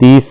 30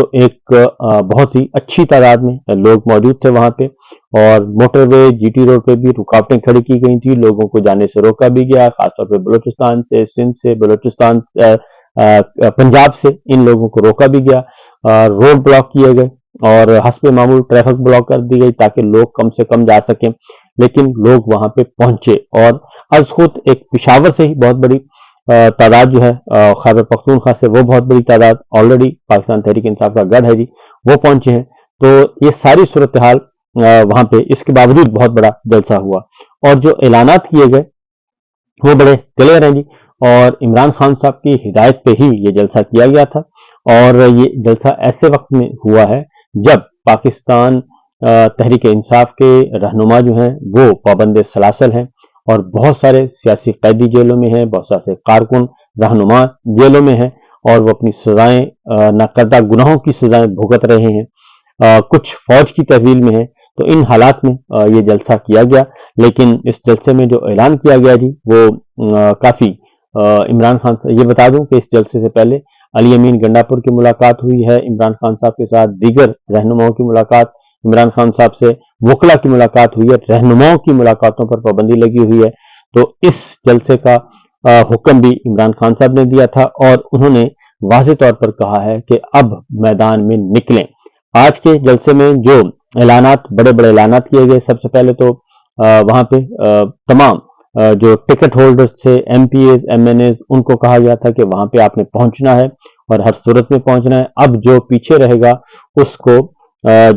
تو ایک بہت ہی اچھی تعداد میں لوگ موجود تھے وہاں پہ، اور موٹر وے جی ٹی روڈ پہ بھی رکاوٹیں کھڑی کی گئی تھی، لوگوں کو جانے سے روکا بھی گیا، خاص طور پہ بلوچستان سے، سندھ سے، بلوچستان پنجاب سے ان لوگوں کو روکا بھی گیا، روڈ بلاک کیے گئے اور حسب معمول ٹریفک بلاک کر دی گئی تاکہ لوگ کم سے کم جا سکیں، لیکن لوگ وہاں پہ پہنچے، اور از خود ایک پشاور سے ہی بہت بڑی تعداد جو ہے، خیبر پختونخوا سے وہ بہت بڑی تعداد، آلریڈی پاکستان تحریک انصاف کا گڑھ ہے جی، وہ پہنچے ہیں۔ تو یہ ساری صورتحال وہاں پہ اس کے باوجود بہت بڑا جلسہ ہوا، اور جو اعلانات کیے گئے وہ بڑے کلیئر ہیں جی، اور عمران خان صاحب کی ہدایت پہ ہی یہ جلسہ کیا گیا تھا، اور یہ جلسہ ایسے وقت میں ہوا ہے جب پاکستان تحریک انصاف کے رہنما جو ہیں وہ پابند سلاسل ہیں، اور بہت سارے سیاسی قیدی جیلوں میں ہیں، بہت سارے کارکن رہنما جیلوں میں ہیں، اور وہ اپنی سزائیں، نہ کردہ گناہوں کی سزائیں بھگت رہے ہیں، کچھ فوج کی تحویل میں ہیں۔ تو ان حالات میں یہ جلسہ کیا گیا، لیکن اس جلسے میں جو اعلان کیا گیا جی وہ کافی عمران خان، یہ بتا دوں کہ اس جلسے سے پہلے علی امین گنڈاپور کی ملاقات ہوئی ہے عمران خان صاحب کے ساتھ، دیگر رہنماؤں کی ملاقات عمران خان صاحب سے، وکلا کی ملاقات ہوئی ہے، رہنماؤں کی ملاقاتوں پر پابندی لگی ہوئی ہے۔ تو اس جلسے کا حکم بھی عمران خان صاحب نے دیا تھا، اور انہوں نے واضح طور پر کہا ہے کہ اب میدان میں نکلیں۔ آج کے جلسے میں جو اعلانات، بڑے بڑے اعلانات کیے گئے، سب سے پہلے تو وہاں پہ تمام جو ٹکٹ ہولڈرز تھے، M P As, M N As, ان کو کہا گیا تھا کہ وہاں پہ آپ نے پہنچنا ہے اور ہر صورت میں پہنچنا ہے۔ اب جو پیچھے رہے گا اس کو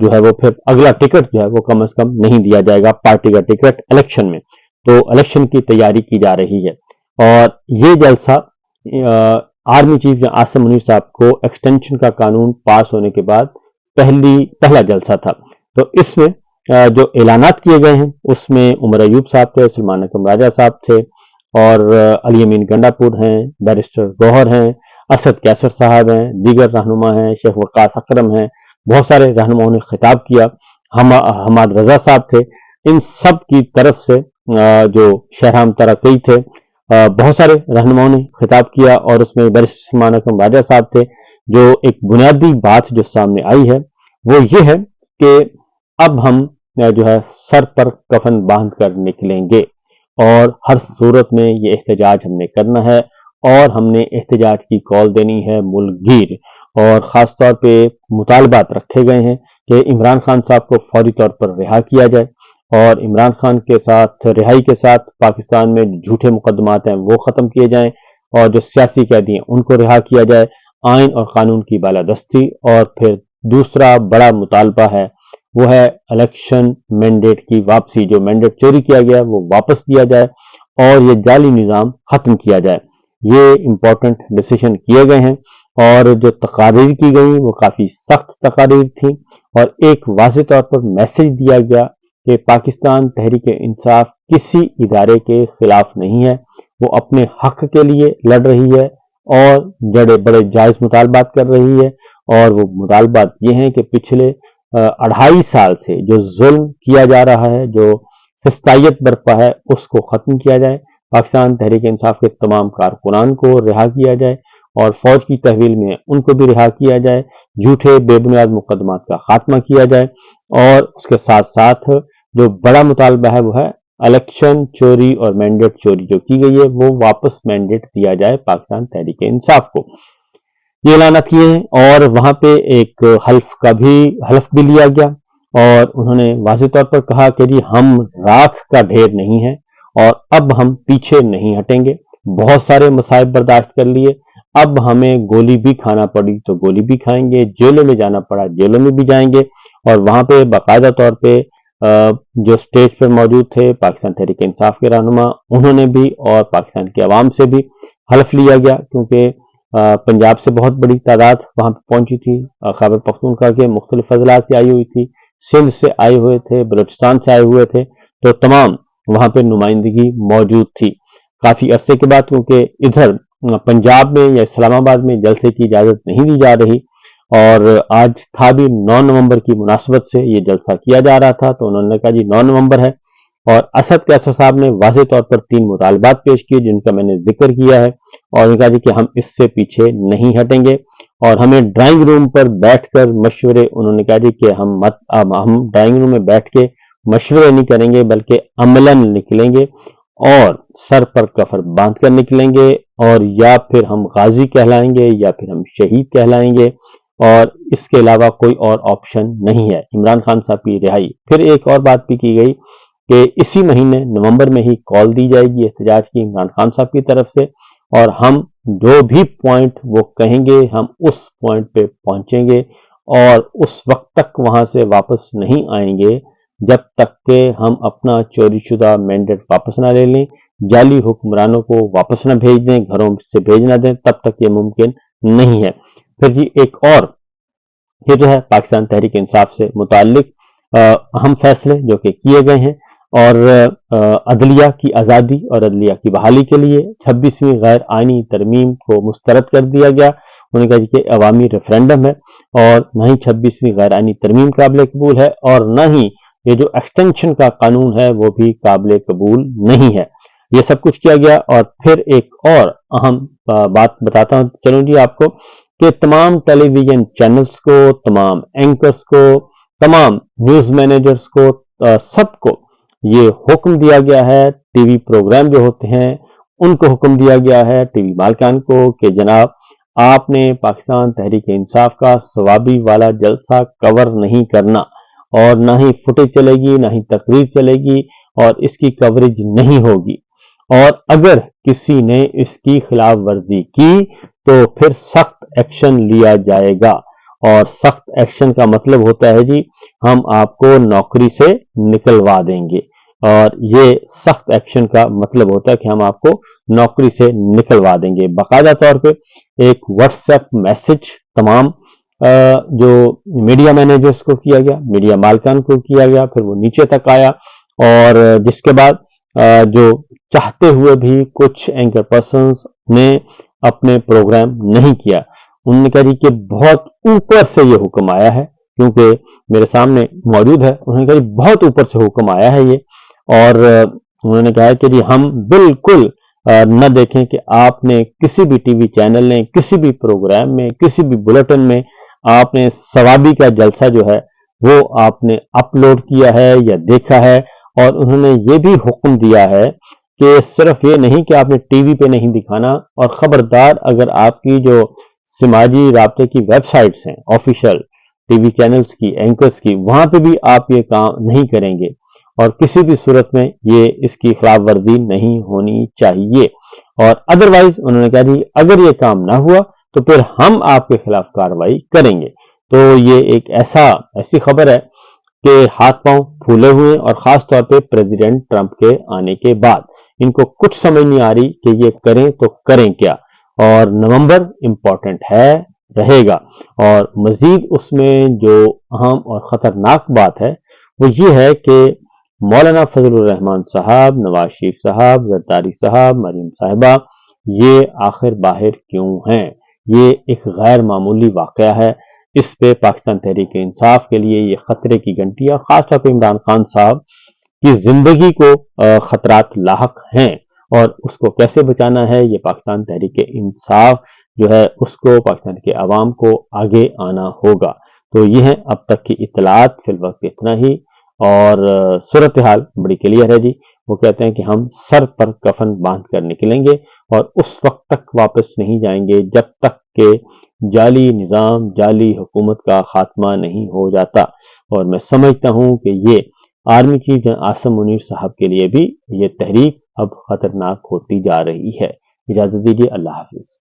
جو ہے وہ پھر اگلا ٹکٹ جو ہے وہ کم از کم نہیں دیا جائے گا، پارٹی کا ٹکٹ الیکشن میں۔ تو الیکشن کی تیاری کی جا رہی ہے، اور یہ جلسہ army chief general Asim Munir صاحب کو ایکسٹینشن کا قانون پاس ہونے کے بعد پہلا جلسہ تھا۔ تو اس میں جو اعلانات کیے گئے ہیں اس میں عمر ایوب صاحب تھے، سلمان اکرم راجہ صاحب تھے، اور علی امین گنڈاپور ہیں، بیرسٹر گوہر ہیں، اسد کیسر صاحب ہیں، دیگر رہنما ہیں، شیخ وقاص اکرم ہیں، بہت سارے رہنماؤں نے خطاب کیا، حماد رضا صاحب تھے۔ ان سب کی طرف سے جو شہرام ترقی تھے، بہت سارے رہنماؤں نے خطاب کیا، اور اس میں بیرسٹر سلمان اکرم راجہ صاحب تھے۔ جو ایک بنیادی بات جو سامنے آئی ہے وہ یہ ہے کہ اب ہم جو ہے سر پر کفن باندھ کر نکلیں گے، اور ہر صورت میں یہ احتجاج ہم نے کرنا ہے، اور ہم نے احتجاج کی کال دینی ہے ملک گیر، اور خاص طور پہ مطالبات رکھے گئے ہیں کہ عمران خان صاحب کو فوری طور پر رہا کیا جائے، اور عمران خان کے ساتھ رہائی کے ساتھ پاکستان میں جھوٹے مقدمات ہیں وہ ختم کیے جائیں، اور جو سیاسی قیدی ہیں ان کو رہا کیا جائے، آئین اور قانون کی بالادستی، اور پھر دوسرا بڑا مطالبہ ہے وہ ہے الیکشن مینڈیٹ کی واپسی، جو مینڈیٹ چوری کیا گیا وہ واپس دیا جائے، اور یہ جعلی نظام ختم کیا جائے۔ یہ امپورٹنٹ ڈیسیشن کیے گئے ہیں، اور جو تقاریر کی گئی وہ کافی سخت تقاریر تھیں، اور ایک واضح طور پر میسج دیا گیا کہ پاکستان تحریک انصاف کسی ادارے کے خلاف نہیں ہے، وہ اپنے حق کے لیے لڑ رہی ہے، اور بڑے بڑے جائز مطالبات کر رہی ہے، اور وہ مطالبات یہ ہیں کہ پچھلے 2.5 سال سے جو ظلم کیا جا رہا ہے، جو فسطائیت برپا ہے، اس کو ختم کیا جائے، پاکستان تحریک انصاف کے تمام کارکنان کو رہا کیا جائے، اور فوج کی تحویل میں ان کو بھی رہا کیا جائے، جھوٹے بے بنیاد مقدمات کا خاتمہ کیا جائے، اور اس کے ساتھ ساتھ جو بڑا مطالبہ ہے وہ ہے الیکشن چوری اور مینڈیٹ چوری جو کی گئی ہے وہ واپس مینڈیٹ دیا جائے پاکستان تحریک انصاف کو۔ یہ اعلانات کیے ہیں، اور وہاں پہ ایک حلف بھی لیا گیا، اور انہوں نے واضح طور پر کہا کہ جی ہم راکھ کا ڈھیر نہیں ہیں، اور اب ہم پیچھے نہیں ہٹیں گے، بہت سارے مصائب برداشت کر لیے، اب ہمیں گولی بھی کھانا پڑی تو گولی بھی کھائیں گے، جیلوں میں جانا پڑا جیلوں میں بھی جائیں گے۔ اور وہاں پہ باقاعدہ طور پہ جو اسٹیج پر موجود تھے پاکستان تحریک انصاف کے رہنما، انہوں نے بھی اور پاکستان کی عوام سے بھی حلف لیا گیا، کیونکہ پنجاب سے بہت بڑی تعداد وہاں پہ پہنچی تھی، خیبر پختونخوا کے مختلف اضلاع سے آئی ہوئی تھی، سندھ سے آئے ہوئے تھے، بلوچستان سے آئے ہوئے تھے، تو تمام وہاں پہ نمائندگی موجود تھی۔ کافی عرصے کے بعد کیونکہ ادھر پنجاب میں یا اسلام آباد میں جلسے کی اجازت نہیں دی جا رہی، اور آج تھا بھی 9 نومبر کی مناسبت سے یہ جلسہ کیا جا رہا تھا، تو انہوں نے کہا جی 9 نومبر ہے، اور اسد کیسر صاحب نے واضح طور پر 3 مطالبات پیش کیے جن کا میں نے ذکر کیا ہے، اور انہوں نے کہا جی کہ ہم اس سے پیچھے نہیں ہٹیں گے، اور ہمیں ڈرائنگ روم پر بیٹھ کر مشورے، انہوں نے کہا جی کہ ہم ڈرائنگ روم میں بیٹھ کے مشورے نہیں کریں گے بلکہ عملاً نکلیں گے اور سر پر کفن باندھ کر نکلیں گے، اور یا پھر ہم غازی کہلائیں گے یا پھر ہم شہید کہلائیں گے، اور اس کے علاوہ کوئی اور آپشن نہیں ہے عمران خان صاحب کی رہائی۔ پھر ایک اور بات بھی کی گئی کہ اسی مہینے نومبر میں ہی کال دی جائے گی احتجاج کی عمران خان صاحب کی طرف سے، اور ہم جو بھی پوائنٹ وہ کہیں گے ہم اس پوائنٹ پہ پہنچیں گے، اور اس وقت تک وہاں سے واپس نہیں آئیں گے جب تک کہ ہم اپنا چوری شدہ مینڈیٹ واپس نہ لے لیں، جعلی حکمرانوں کو واپس نہ بھیج دیں، گھروں سے بھیج نہ دیں، تب تک یہ ممکن نہیں ہے۔ پھر جی ایک اور یہ جو ہے پاکستان تحریک انصاف سے متعلق اہم فیصلے جو کہ کیے گئے ہیں، اور عدلیہ کی آزادی اور عدلیہ کی بحالی کے لیے 26ویں غیر آئینی ترمیم کو مسترد کر دیا گیا۔ انہوں نے کہا کہ عوامی ریفرینڈم ہے، اور نہ ہی 26ویں غیر آئینی ترمیم قابل قبول ہے، اور نہ ہی یہ جو ایکسٹینشن کا قانون ہے وہ بھی قابل قبول نہیں ہے۔ یہ سب کچھ کیا گیا، اور پھر ایک اور اہم بات بتاتا ہوں چلوں جی آپ کو، کہ تمام ٹیلی ویژن چینلز کو، تمام اینکرز کو، تمام نیوز مینیجرز کو، سب کو یہ حکم دیا گیا ہے، ٹی وی پروگرام جو ہوتے ہیں ان کو حکم دیا گیا ہے، ٹی وی مالکان کو، کہ جناب آپ نے پاکستان تحریک انصاف کا ثوابی والا جلسہ کور نہیں کرنا، اور نہ ہی فوٹیج چلے گی، نہ ہی تقریر چلے گی، اور اس کی کوریج نہیں ہوگی، اور اگر کسی نے اس کی خلاف ورزی کی تو پھر سخت ایکشن لیا جائے گا، اور سخت ایکشن کا مطلب ہوتا ہے جی ہم آپ کو نوکری سے نکلوا دیں گے، اور یہ سخت ایکشن کا مطلب ہوتا ہے کہ ہم آپ کو نوکری سے نکلوا دیں گے۔ باقاعدہ طور پہ ایک واٹس ایپ میسج تمام جو میڈیا مینیجرز کو کیا گیا، میڈیا مالکان کو کیا گیا، پھر وہ نیچے تک آیا، اور جس کے بعد جو چاہتے ہوئے بھی کچھ اینکر پرسنز نے اپنے پروگرام نہیں کیا، انہوں نے کہا جی کہ بہت اوپر سے یہ حکم آیا ہے، کیونکہ میرے سامنے موجود ہے، انہوں نے کہا جی بہت اوپر سے حکم آیا ہے یہ، اور انہوں نے کہا کہ جی ہم بالکل نہ دیکھیں کہ آپ نے کسی بھی ٹی وی چینل نے، کسی بھی پروگرام میں، کسی بھی بلیٹن میں آپ نے ثوابی کا جلسہ جو ہے وہ آپ نے اپلوڈ کیا ہے یا دیکھا ہے، اور انہوں نے یہ بھی حکم دیا ہے کہ صرف یہ نہیں کہ آپ نے ٹی وی پہ نہیں دکھانا، اور خبردار اگر آپ کی جو سماجی رابطے کی ویب سائٹس ہیں آفیشیل ٹی وی چینلز کی، اینکرز کی، وہاں پہ بھی آپ یہ کام نہیں کریں گے، اور کسی بھی صورت میں یہ اس کی خلاف ورزی نہیں ہونی چاہیے، اور ادروائز انہوں نے کہا جی اگر یہ کام نہ ہوا تو پھر ہم آپ کے خلاف کارروائی کریں گے۔ تو یہ ایک ایسی خبر ہے کہ ہاتھ پاؤں پھولے ہوئے، اور خاص طور پہ پریزیڈنٹ ٹرمپ کے آنے کے بعد ان کو کچھ سمجھ نہیں آ رہی کہ یہ کریں تو کریں کیا، اور نومبر امپورٹنٹ ہے، رہے گا، اور مزید اس میں جو اہم اور خطرناک بات ہے وہ یہ ہے کہ مولانا فضل الرحمان صاحب، نواز شریف صاحب، زرداری صاحب، مریم صاحبہ یہ آخر باہر کیوں ہیں؟ یہ ایک غیر معمولی واقعہ ہے، اس پہ پاکستان تحریک انصاف کے لیے یہ خطرے کی گھنٹی ہے، اور خاص طور پہ عمران خان صاحب کی زندگی کو خطرات لاحق ہیں، اور اس کو کیسے بچانا ہے یہ پاکستان تحریک انصاف جو ہے اس کو، پاکستان کے عوام کو آگے آنا ہوگا۔ تو یہ ہیں اب تک کی اطلاعات، فی الوقت اتنا ہی، اور صورتحال بڑی کلیئر ہے جی۔ وہ کہتے ہیں کہ ہم سر پر کفن باندھ کر نکلیں گے، اور اس وقت تک واپس نہیں جائیں گے جب تک کہ جعلی نظام، جعلی حکومت کا خاتمہ نہیں ہو جاتا، اور میں سمجھتا ہوں کہ یہ army chief general Asim Munir صاحب کے لیے بھی یہ تحریک اب خطرناک ہوتی جا رہی ہے۔ اجازت دیجیے، اللہ حافظ۔